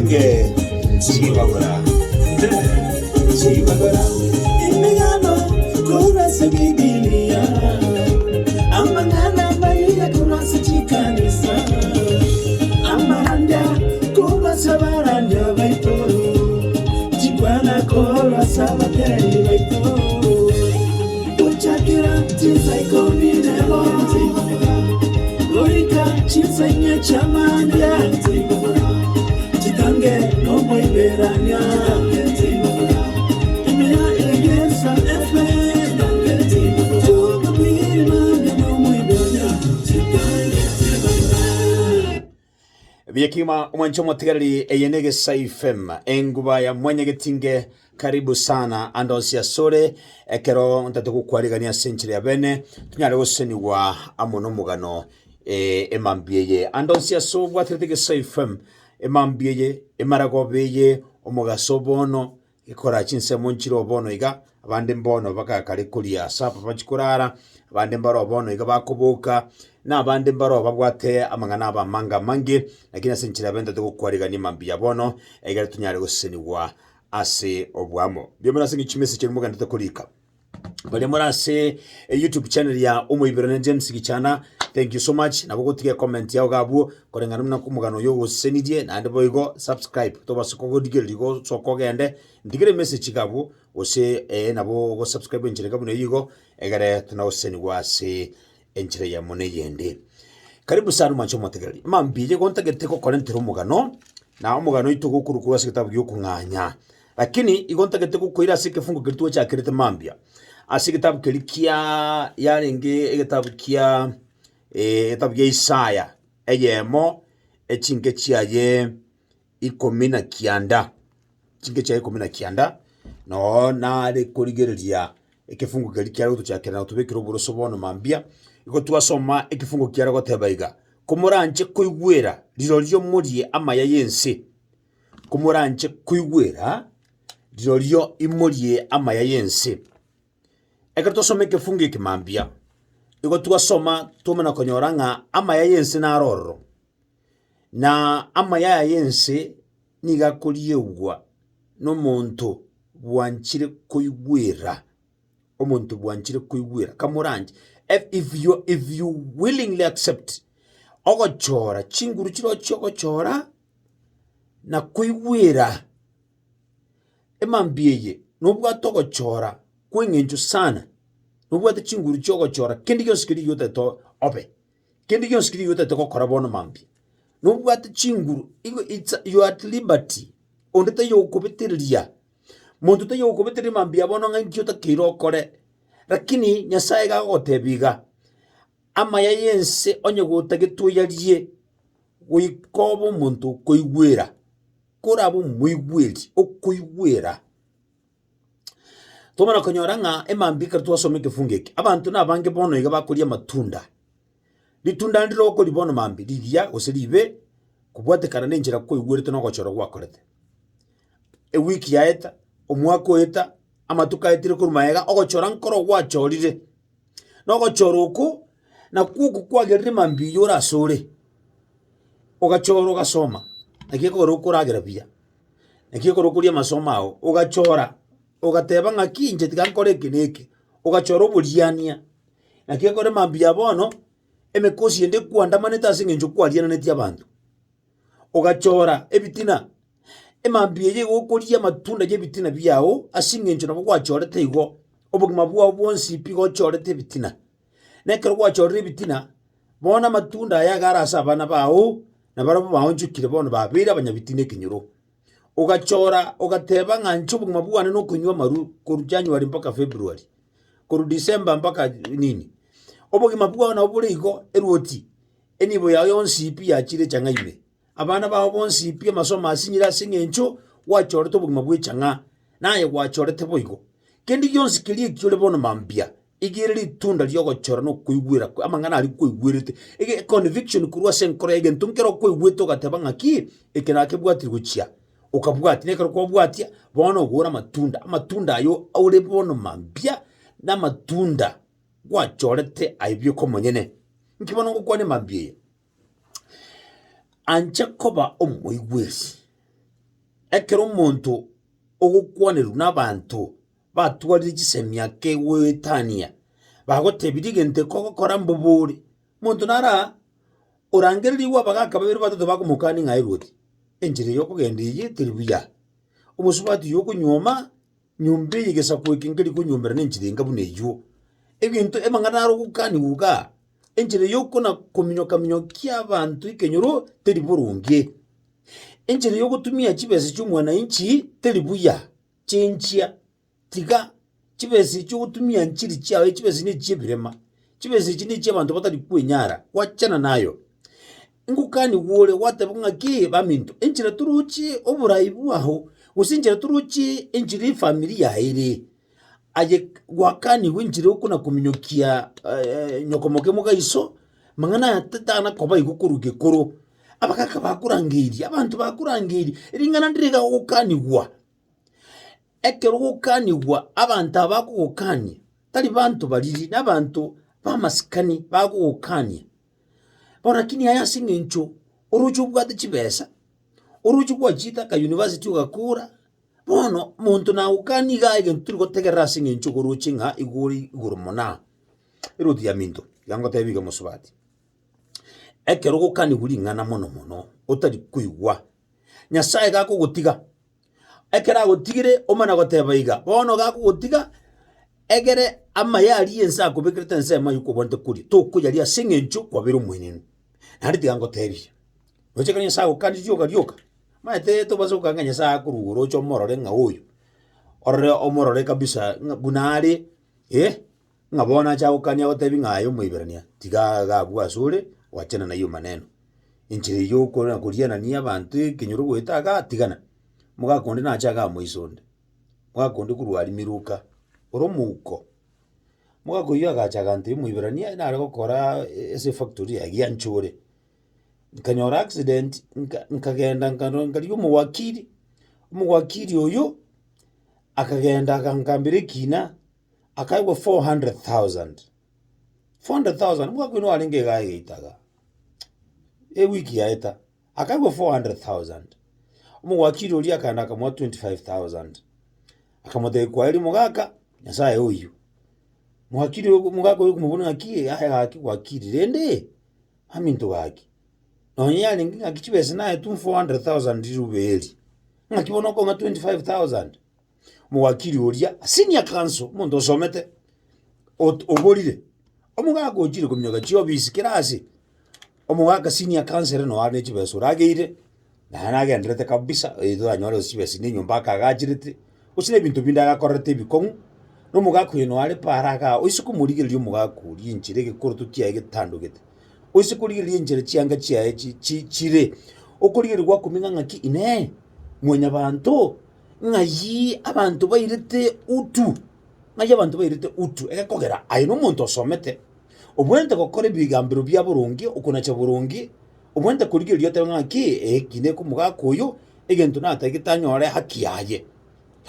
Tinge Chibagora Chibagora Imigano Kura Sabigilia Amangana Maria Kura Sichikanisa Amanda Kura Sabaranja Vaito Chibana Kura Sabateri Vaito Uchakira Chisaiko Minemo Gorika Chisanya Chamanda Chitange no muy verania Imea Egesa Efe Vyekima umwanchomo tigari eyenege saifem enguba ya mwenye getinge karibu sana andonsi ya sore ekero ntatuku kuarigania senchiri ya bene tunyare useni wa amono mugano emambieye andonsi ya so bwatirige saifem emambieye emaragobeye omugaso bono ikora chinse munchiro bono iga abande mbono bakakare kulia sapa bachikurara abande mbaro bono iga bakubuka na abande mbaro babwate amangana abamanga mangi lakini asenchira benda tukukwariga ni mambia bono egere tunyare guseni wa ase obwamo byemara singi chimese cyo muganda tukulika bale murase YouTube channel ya Umuibirane James Gichana. Thank you so much nabo gutige comment yawo gabu korengana muna kumugano yo gusenidie na ndebo igo subscribe to basoko digeligo sokogende ndigire message gabu ose nabo go subscribe njire gabu yigo egere tunawoseni wase enchire ya mone yende karibu sana mancho motegali mambije gontagete ko korentero mugano na umugano itugo kurukura sikitabu yo kunganya lakini igontagete ko koira sikefungo kirituo cha kirete mambia asigitabu kilikia yarenge egitabu kia etabu ya Isaya eyemo echinge chiaye ikomina kianda chinge chiaye ikomina kianda no na le kurigereria ekifungo kilikia ruto chakera tubekiro buroso bono mambia iko twasoma ekifungo kiara gotebaiga kumuranje kuigwera liroryo murie amaya yense kumuranje kuigwera liroryo imurie amaya yense Ekato someke fungi kimambia. Iko tuwasoma tumena konyoranga amaya yense na aroro. Na amaya yense niga kuriyeugwa no muntu bwanchire kuigwira. Omuntu bwanchire kuigwira kamuranje. If you willingly accept ogochora chinguru chiro chogochora na kuigwira emambiyeye nubwa togochora kwengenju sana nubwate chinguru chogochora kendi yonskiri yote to ope kendi yonskiri yote to korabono mambi nubwate chinguru you at liberty ondete yokubeteria muntu te yokubeteria mambi abono ngankiyota kiro kore lakini nyasaye gagotebiga amaya yense onye gutagetuyarie wikobo muntu kuigwira korabo muigwiri okuigwira Tomara konyoranga emambika tuwasomeke fungeki abantu nabange bono iga bakuria matunda litunda ndiro ko libono mambi ligia oselibe kubwate kana nenjira ko igwirite no gochoro gwakorete wiki yaeta omwako eta amatuka etire kurumaega ogochora nkoro gwachorire no gochoroku na kuku kwagerire mambi yora sore ogachoro gasoma nakiko rokuragira bia nakiko rokuria masoma ao ogachora ogateba ngakinje tikankore kineke ogachoro buliania nakikore mambia bono emekosi ende kuandamane tasinge njukwaliana netia bantu ogachora ebitina emambia ye gokoria matunda je bitina biao asinge njo nabo gwachorete igo obugima bwa bonsi pigo chorete bitina nekero gwachorete bitina bona matunda ya garasa bana bao na barabo baonjukire bono babira abanyabitina kinyuro ogachora ogateba ngancho bugima bwane no kunywa maru ku January mpaka February ku December mpaka nini obugima bwana obule igo eruoti enibo ya yonsi pi ya chire changa ibe abana ba bonsi pi masomo asinyira singencho wachora to bugima bwe changa naye wachora tebo igo kendi yonsi kili kyole bono mambia igiriri tunda lyogochora no kuigwira amangana ali kuigwirite ige conviction kurwa senkore ege ntunkero kuigwito gateba ngaki ekenake bwatiri guchia ukabwati nekero ko bwatia bono gura amatunda ayo aure bono mambia na matunda gwachorete aibyo ko monyene nkibona ngo ne mambia ancha koba omuigwesi ekero muntu ogukwaneru n'abantu batwarire chisemia ke wetania bagotebiri gente kokora mbobore muntu nara orangeririwa bagaka babiri batatu bakumukani ngairoti enjire yokugenda iyi tiribuya umusubati yokunyoma nyumbi yigesa kwekingeri kunyombera n'enjire ngabune yo ebintu emangana arugukani guga enjire yokona kuminyoka minyokia abantu ikenyoro teriburungie enjire yokutumia chibesi cy'umwana inchi teribuya chenchia tiga chibesi cy'ugutumia nchiri cyawe chibesi ni chibirema chibesi chini cy'abantu batari kwenyara wachana nayo ngukani wole watabunga ki baminto enjire turuchi oburayi bwaho usinjira turuchi enjire familia iri aje wakani winjire ukuna kuminyokia nyokomoke mugaiso mangana tatana koba igukuruge koro abakaka bakurangiri abantu bakurangiri ringana ndirega ukaniwa ekero ukaniwa abantu abakukani tali bantu baliri n'abantu bamasikani bakukani borakini haya singencho uruju bwate chibesa uruju bwa chita ka university ugakura bono muntu na ukani gaige turi gotegera singencho kuruchinga iguri igurumona irudi ya minto yango tebiga musubati ekero gukani guri ngana mono utari kuigwa nyasaye gako gutiga ekera gutigire omana gotebaiga bono gako gutiga egere ama yari ensa kubikirite ensa mayuko bonte kuri to kuyaria singencho kwa biru mwenene nari tigango tebi nocheka nyasaye ukani ryoka maete to bazo kanga nyasaye kuruguro cho morore nga uyu orre omorore kabisa bunari ngabona cha ukani gotebi ngayo muiberania tiga gabwa sure wachana na hiyo maneno inchiri yuko na kuriana ni abantu kinyuru gwetaga tigana mugakonde na chaga muisonde mugakonde kurwari miruka oromuko mugakoyo agachaga nti muiberania na ari gukora ese factory ya gianchure nkanyora accident nkagenda ngari umuwakiri oyo akagenda akangambire kina akaigwa 400,000 mugakoyo alinge gaye itaga wiki yaeta akaigwa 400,000 umuwakiri uri akanda akamwa 25,000 akamote kwa eri mugaka nyasaye uyu muwakiri mugaka uyu kumubona akiye haki wakiri rende aminto gaki nonyali ngakitibese naye 400,000 rubeli ngakibona ko 25,000 muwakiri uri senior counsel muntu somete oborire omugaka ojire kumyoga chiyo bisikirasi omugaka senior counsel no ane chibeso rageire na nagendrete kabisa edo anyore chibesi ni nyumba kagajirite usine bintu bindaga korete bikon no mugaka no ale paraga usiku murigirio mugaka uri inchire gikorto kiya gitandugete usiku rigirio inchire chianga chiya chire okurigirirwa kuminga ngaki ine mwenya bantu ngayi abantu bayirite utu ngayi abantu bayirite utu ekakogera ayi no muntu osomete obwente gukora ibigambiro bya burungi ukunacha burungi obwente kurigirio ngaki kine kumugaka uyu egento natagitanyore haki yaye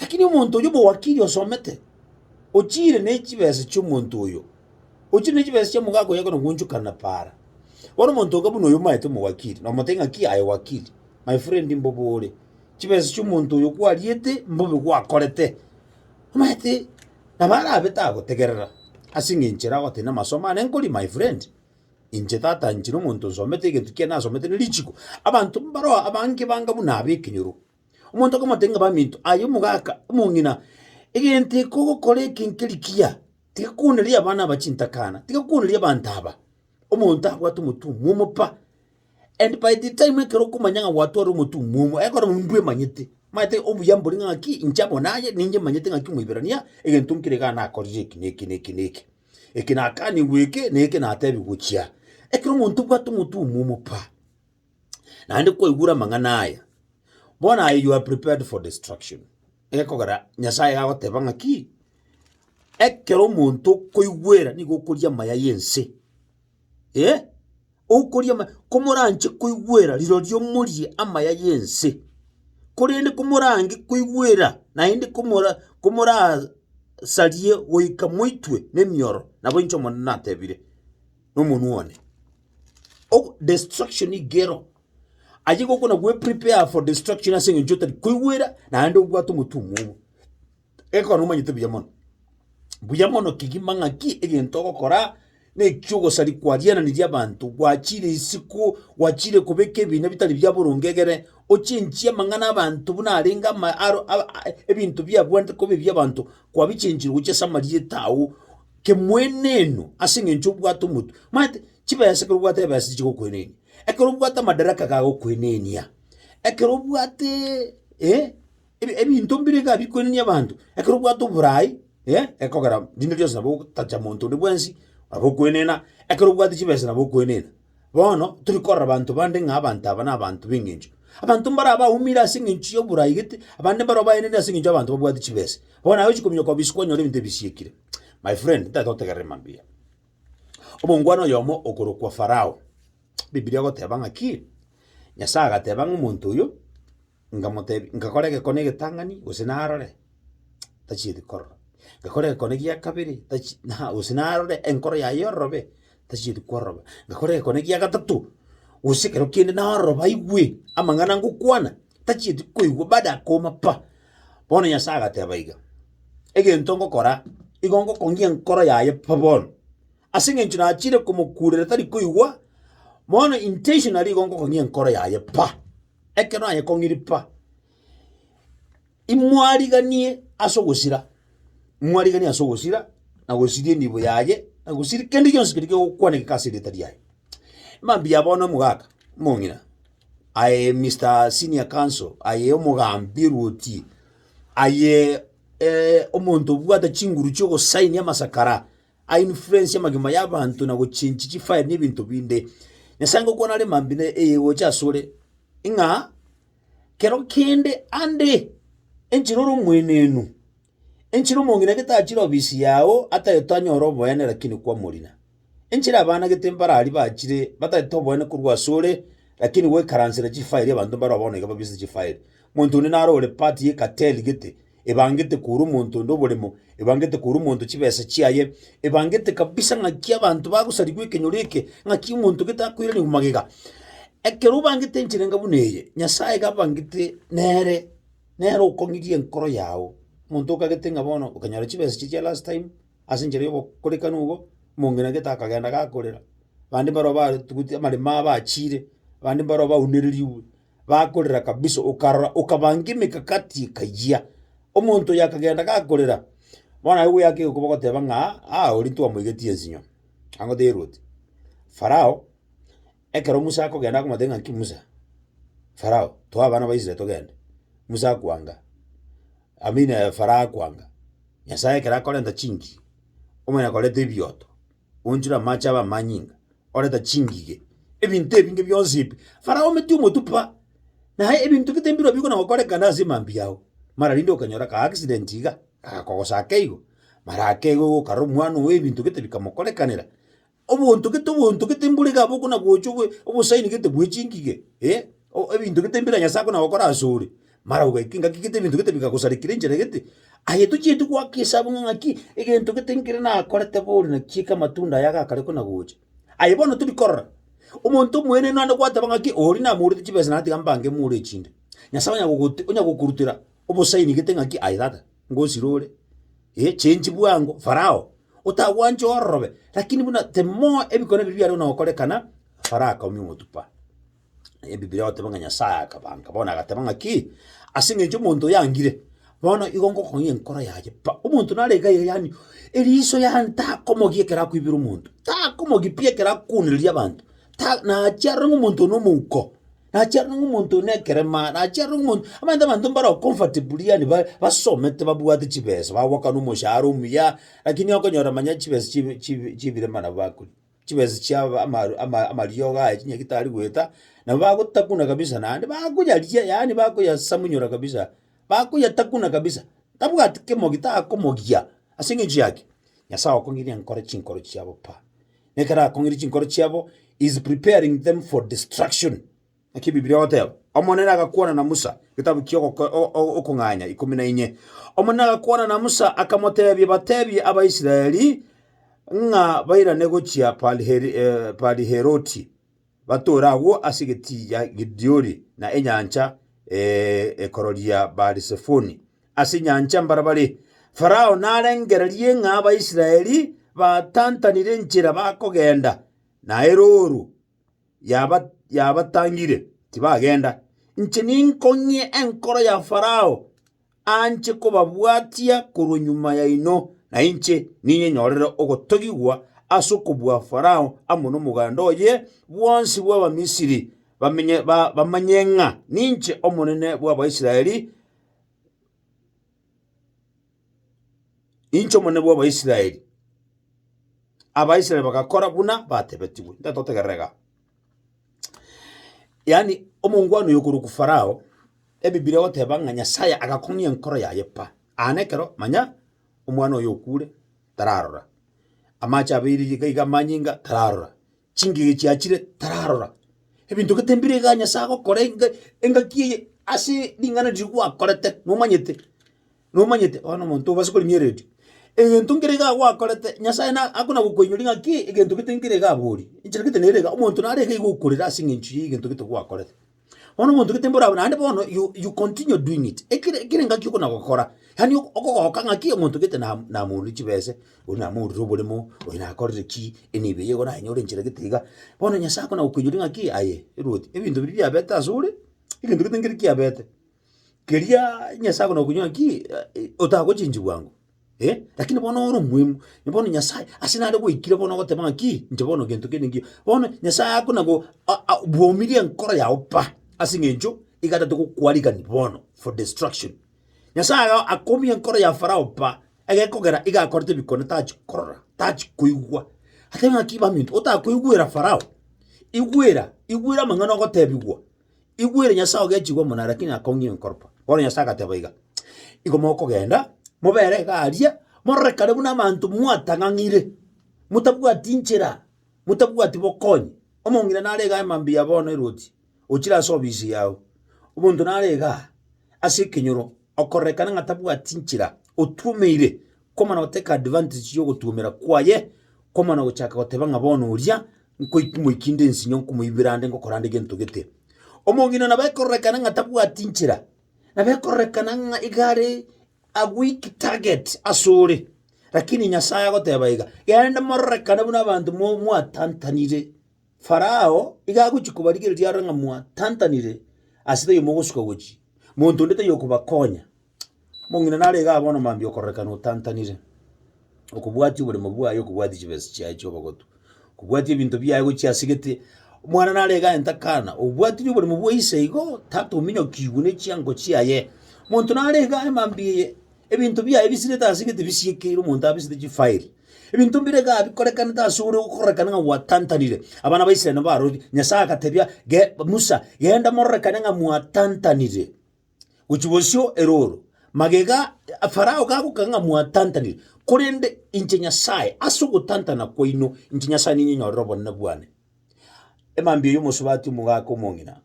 lakini umuntu uyu bo wakiri osomete ochire nechibese cy'umuntu uyu ochire nechibese cy'umugaka uyu kono gunjukana para wano muntu ogabuno uyu maite mu wakiri no mutenga ki aye wakiri my friend mbobore chibese cy'umuntu uyu kwariete mbobe kwakorete maite nabara beta gutegerera asinginchira gote na masoma nenkoli my friend inche tata nchiro umuntu somete gentu kena somete nilichiko abantu mbaro abange banga bunabe kinyuru umuntu komatenga baminto ayo mugaka umungina igente koko kore kinkirikia tikakuniri abana bachintakana tikakuniri abantaba umuntu abwatu mutu mumupa and by the time ekero kumanyanga watu ari mutu mumu ekora mbwe manyete maite obuyamburi ngaki inchabo naye ninje manyete ngaki muiberania igente unkirega na akorije kineki ekinakani weke neke natebi guchia ekero umuntu bwatu mutu mumupa nandi ko igura mangana aya bona you are prepared for destruction ekogara nyasaye agoteba ngaki ekero muntu koigwera ni gukuria maya yense ukuria komoranche koigwera riro ryo muri amaya yense kurinde komorangi koigwera na indi komora sarie goika moitwe nemioro nabo incho mona natebire no munuone destruction igero ajiko kuna gwe prepare for destruction asinge njota kuiwera na ando bwatu mutumu eko no manyite buyamono kigimanga ki egentoko kora ne kyogo sali kwadiana ni abantu gwachire isiku wachire kubeke bine bitali bya burungegere ochinchia mangana abantu bunarenga ebintu bya bwante ko bya abantu kwa bichinjira uche samariye tawo ke mweneno asinge njobwatu mutu mate chiba yasekuru bwate basi chiko kweneni ekero bwata madaraka gago kwenenia ekero bwate ebintu mbirega bikwenenia abantu ekero bwatu burai ekogera dinde lyose nabo tacha muntu ndi bwensi abo kwenena ekero bwati chibese nabo kwenena bono turikora abantu bande ng'abantu aba n'abantu binginjo abantu mbara aba umira singinjo yo burai gite abande mbara aba enene singinjo abantu bwati chibese bona ayo chikumyo kwa biskonyo le binte bishikire my friend tatotegere mambia omongwano yomo okoro kwa Farao Biblia goteba ngaki Nyasaye gateba ng'omuntu uyo ngamotebi ngakorege konege tangani usinarore tachidi korro ngakorege konege ya kabiri na usinarore enkoro ya yorobe tachidi korrobe ngakorege konege ya gatatu usikero kinde na roba igwe amangana ngukwana tachidi kuigwe bada koma pa bona Nyasaye gateba iga egentongo kora igongo kongi enkoro ya yepabono asinge nchuna achire kumukurere tari kuigwa mono intentionally gongo kongi enkoro yaye pa ekero aye kongiri pa imwariganie asogosira na gosirie nibo yaye na gosiri kendi yonse kirike okwane kasiri tari yaye mambi yabono mugaka mongina aye Mr Senior Counsel aye omugambi ruti aye omuntu bwata chinguru cyo sign ya masakara a influence ya magima y'abantu na gucinci fire n'ibintu binde Nyasango kwa nale mambine wocha sole inga kero kende ande enchiroro mwenenu enchiro mongina getachiro bisi yao ata yotanyo robo yana lakini kwa mulina enchira abana getembara ali bachire batatobo yana kurwa sole lakini we karansira chifire abantu barabona gaba bisi chifire muntu ni naro le party ye cartel gete ebangete kuru muntu ndobolemo ebangete kuru muntu chibesa chiaye ebangete kabisa ngakia abantu bagusarigwe kenyurike ngakia muntu getakwire ni umagega ekero bangete nchirenga buneye Nyasaye gabangete nere ukongirie enkoro yao muntu kagete ngabono ukanyara chibesa chicha last time asinjere yobo koleka nugo mongena geta kagenda gakorera bandi baroba tuguti amarima bachire bandi baroba uneririwe bakorera kabisa ukabangi mikakati kajia omuntu yakagenda gakorera bona iwe yake ukuboko teba nga orintu amwigetie zinyo ango de route Farao ekero Musa akogenda kumadenga ki Musa Farao to abana ba Israel togenda Musa kwanga amina Farao kwanga Nyasaye kera kolenda chingi omena kolete bioto unjura macha ba manyinga oleta chingige ebintu ebinge byonzipi Farao meti umutupa na ebintu kitembiro biko na okoleka nazi mambi yao mara lindo kanyora ka accident iga akakosa keigo mara akego karo mwana we bintu kete bikamokolekanira obuntu kete ga boko na bocho obusaini kete bwechingige ebintu kete mbira Nyasako na okora asuri mara ugakinga kite bintu kete bikakusarikira njere kete ayetu chitu kwa kisabu ngaki egento kete ngire na akorete boli na chika matunda yaga kareko na goche ayebono tulikora umuntu mwene nanda kwata bangaki ori na muri chibesa nati gambange muri chinde Nyasaye onyagukurutira obusaini kete ngaki ayada ngosirole change bwango Farao utawanje orobe lakini buna the more ebikone bibya na okolekana Farao kaumi mutupa Biblia otebanga Nyasaye akabanga bona agatebanga ki asinge nje muntu yangire bona igongo konye nkora yaje pa umuntu narega yani eriso yanta komogie kera kwibira umuntu ta komogie pie kera kunilya abantu ta na charungu muntu no muko na charungu muntu ne kerema na charungu muntu amanda bantu mbara comfortable yani basomete babuwate chibesa bawaka no mosharo muya lakini okonyora manya chibesa chibire mana bakuri chibesa cha amaliyoga ekinya kitali gweta na bagutakuna kabisa nande bakuyalia yani bakuya samunyora kabisa bakuya takuna kabisa tabuga tikemo gitakomogia asinge jyake Nyasaye okongiria nkore chinkoro chiabo pa nekara okongiria chinkoro chiabo is preparing them for destruction aki Biblia oteba omonena agakuona na Musa kitabu kioko okunganya 14 omonena agakuona na Musa akamotebye batebye abaisraeli nga baira negochia pali heroti batoragwo asigetiya Gideoni na enyancha ekororia Barisefoni ase nyancha mbarabare. Farao narengererie ng'a Abaisiraeli batantanire nchira bakogenda na eroru yabatangire tibagenda nche ninkonye enkoro ya Farao anche kobabwatia korwa nyuma ya ino na inche ninyenyorere ogotogigwa ase okobua Farao amo n'omoganda oye bwonsi bwa Abamisiri bamanye ng'a ninche omonene bwa Abaisiraeli inche omonene bwa Abaisiraeli. Abaisiraeli bagakora buna batebetiwe ndatotegerega. Yani omongwano yokuru ku Farao ebibilia goteba ng'a Nyasaye agakomia enkoro yaye pa anekero manya omwana oyo okure tararora amacha abiri gaiga manyinga tararora chingigi chiachire tararora ebintu getembire ga Nyasaye agokore engakiye ase lingana digwa akorete nomanyete ono muntu basikoli mieredi egento ngirega gwakorete Nyasaye na akuna gukwenyuri ngaki egento gitengirega aburi inchira gitenerega omuntu narega igukurira ase nginchi egento gitogwakorete ono muntu gitembora nande bono you continue doing it ekire ngaki uko nagokora yani okogoka ngaki omuntu gite na muri chibese uri na muri robolemo uri na akorire ki enibe yego na nyore inchira gitiga bono Nyasaye akuna gukwenyuri ngaki aye iroti ebintu biri abeta azuri egento gitengire ki abete keria Nyasaye akuna gukwenyuri ngaki otago chinji bwangu lakini bono oro muhimu ni bono Nyasaye asinare goikire bono gotema ngaki nje bono gento kingi bono Nyasaye akuna go bwomirie nkoro yawo pa asingenjo igata tukukwalika ni bono for destruction. Nyasaye akomia nkoro ya Farao pa agekogera igakorete bikone tachi kuigwa hatenga kiba mintu otakuigwira Farao igwira mangano gotebigwa igwira Nyasaye ogechigwa mona lakini akongia nkoro pa bono Nyasaye gatebaiga igomoko genda mobere garia morekare buna mantu mwatangangire mutabwati nchera mutabwati bokonyi omongina narega mambia bono eroti ochira sobisi yao umuntu narega asikinyuro okorekana ngatabwati nchira otumeire komana oteka advantage yo gutumira kwaye komana gochaka goteba ngabono uria nkoikinde nsinyo nkumuyibirande ngokorande gento gete omongina nabekorekana ngatabwati nchira nabekorekana nga igare a weak target asore lakini Nyasaye agotebaiga genda morekana buna abantu mwatantanire Farao igaguchikubarigiriria ranga mwatantanire asite yomogosuka gochi muntu ndete yokubakonya mongina narega abono mambi okorekana utantanire okubwati buri mubwa yo kubwati chibesi chacho bagoto kubwati ibintu byaye gochiasigete mwana narega entakana obwati buri mubwa iseigo tato minyo kigune chiango chiaye muntu narega mambi ebintu byaye bisireta asigete bisiekero muntu abisite chifile ebintu birega bikorekana tasure ukorekana nga watantanire abana baisirene baro Nyasaye akatebya Musa genda morekana nga mwatantanire uchibosyo eroro magega Farao gagukanga mwatantanire korende inche Nyasaye asugutantana koino inche Nyasaye ninyororo bonna bwane emambie yomusubati mugako mongina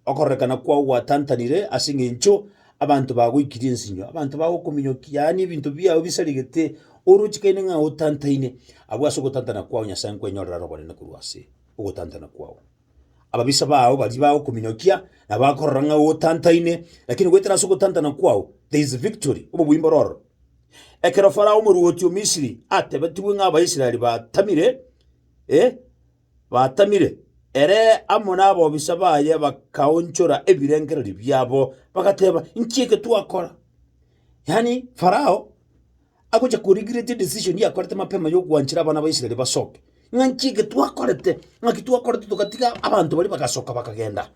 okorekana kwa watantanire asingencho abantu bagoikire nsinyo abantu bagokuminyokia yani ibintu byawe bisarigete oruchikaine nga utantaine abwaso gutantana kwawo Nyasaye nkwenyorera robone kurwase ugutantana kwawo ababisa bawo bali bawo kuminyokia na bakorora nga utantaine lakini gwetera so gutantana kwawo there is victory ubo bwimbororo ekero Farao muruotio Misiri atebetiwe nga Abaisiraeli batamire ere amona abo bisabaye bakaonchora ebirengereri byabo bakateba nkieke tuakora yani Farao agoja kurigirete decision ya korete mapema yo gwanchira abana b'Isiraeli basoke nkieke tuakorete tukatika abantu bali bakasoka bakagenda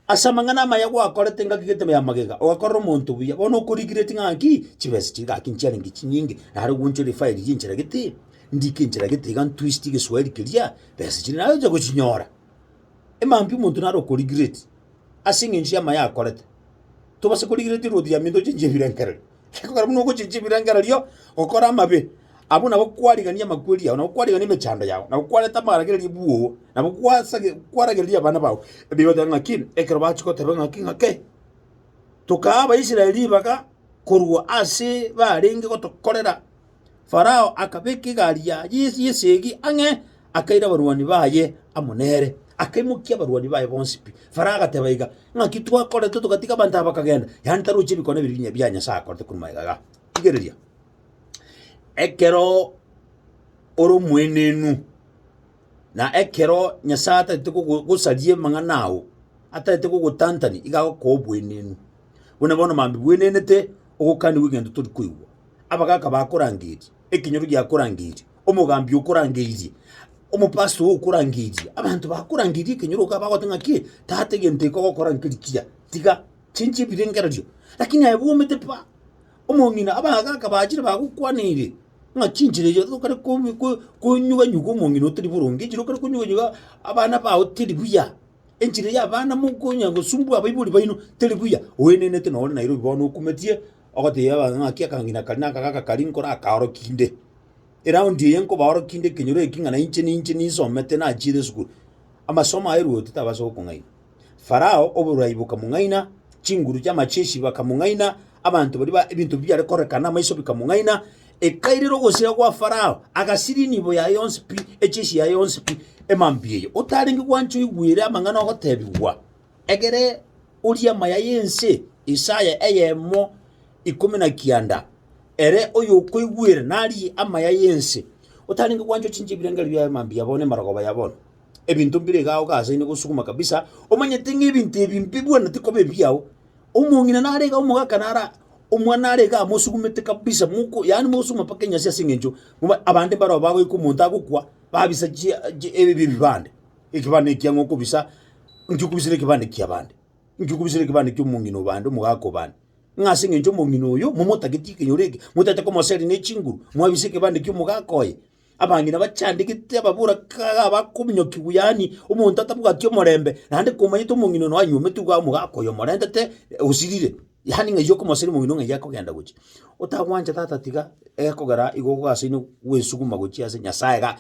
asamangana maya gwakorete ngakigete ya magega ogakorra omuntu buya bono kurigirete ngaki chibesi chigaki nchari ngichinyinge nari gunchira file yinchira giti ndikinchira giti gan twist gesweli kilia besi chiri nayo jago chinyora emampi umuntu naro kurigirete asingenchi ya maya akorete tubase kurigirete rodi ya mindo chinje birenkere kikora muno ko chinje birenkere lyo okora mabe abuna bokwarigania makweli yawo nabokwarigania mechando yawo nabokwareta marageri buwo nabokwasage kwarageria abana bawo biyoda ngaki ekero bachiko tebe ngaki ngake tuka Abaisiraeli baka korwa ase barenge gotokorera Farao akabeki garia yisegi ange akaira barwani baye amunere akaimukia barwani baye bonsipi faraga tebaiga ngakitwa kore tutu katika banta bakagenda yani taruchi bikone birinya byanya sa korte kunmaigaga igereria ekero oro mwenenu na ekero nyasata tuko gusarie manganao ata tuko gutantani igago ko bwenenu bona bona mambi bwenenete ogokani wigendo turi kuigwa abagaka bakorangiri ekinyoro gya korangiri omugambi ukorangiri omupasto ukorangiri abantu bakorangiri ikinyoro ka bagotenga ki tategente ko korangiri kia tiga chinchi birengerejo lakini ayebumete pa omongina abagaka bajire bagukwanire ngachinjire yo kare ko nyuga nyugo mongina otiri burungi jiro kare kunyuga abana ba otiri buya enjire ya bana mukonya ngo sumbu abaibuli baino tiri buya wenenete no Nairobi bono kumetie ogote ya ngaki akangina kana kaka karinkora akaro kinde around yenko baro kinde kinyure kinga na inche ni somete na jire school amasoma ayiru titabaso kungai farao oburaibuka mungaina chinguru cy'amacheshi bakamungaina abantu bari ba ibintu byare korekana maiso bikamungaina ekairiro gosira kwa farao agasiri nibo ya yonspi echeshi ya yonspi emambiye utaringi kwancho igwire amangana gotebigwa egere uria maya yense Isaya eyemo 19 ere oyo koigwire nari amaya yense utaringi kwancho chinje birengeri bya mambiye abone maragoba yabona ebintu mbire gaho gaza ine gusukuma kabisa omanyete ng'ebintu ebimpibwa natikobe byao umungina narega umugaka nara umwana arega musugumete kabisa muko yani musuma pakenya syasingenjo abande baro bago ikumunta gukwa babisa ebi bibande ikibande kyango kubisa ngikubisire kibande kyabande ngikubisire kibande cy'umungino bande umugako bande ngasingenjo mungino yo mumotagitike yorege mutete ko moseri ne chinguru mwabise kibande cy'umugakoye abangina bacandikite ababura kaga bakumnyoki buyani umuntu atabuga tyo morembe nande kumanyito mungino no anyume tugwa mugakoyo morende te usirire yani ngejo ko moseri mungino ngeja ko genda guki utagwanja tata tiga ekogara igogo asine wesuguma guki ase nyasaye ga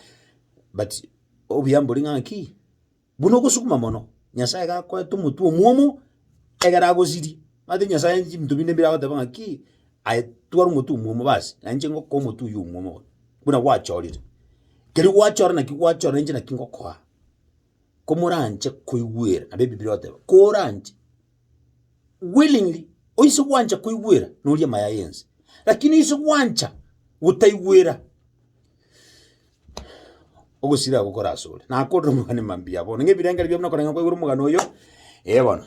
but obiyamburi ngaki buno gusukuma mono nyasaye ga ko tumutu omuomo egara goziri mate nyasaye ndubine bira batabanga ki ay tuwaru mutu omuomo basi nanje ngo ko mutu yu omuomo buna wachorire keri wachora na kiwachora nje na kingokwa komoranje kuigwera abe bibiri wateba koranje willingly oiso wanja kuigwera nulia maya yense lakini iso wanja utaigwera ogusira gukora asole na akodro mugane mambia bono ngebirengeri byamna korenga kwa iguru mugano yo bona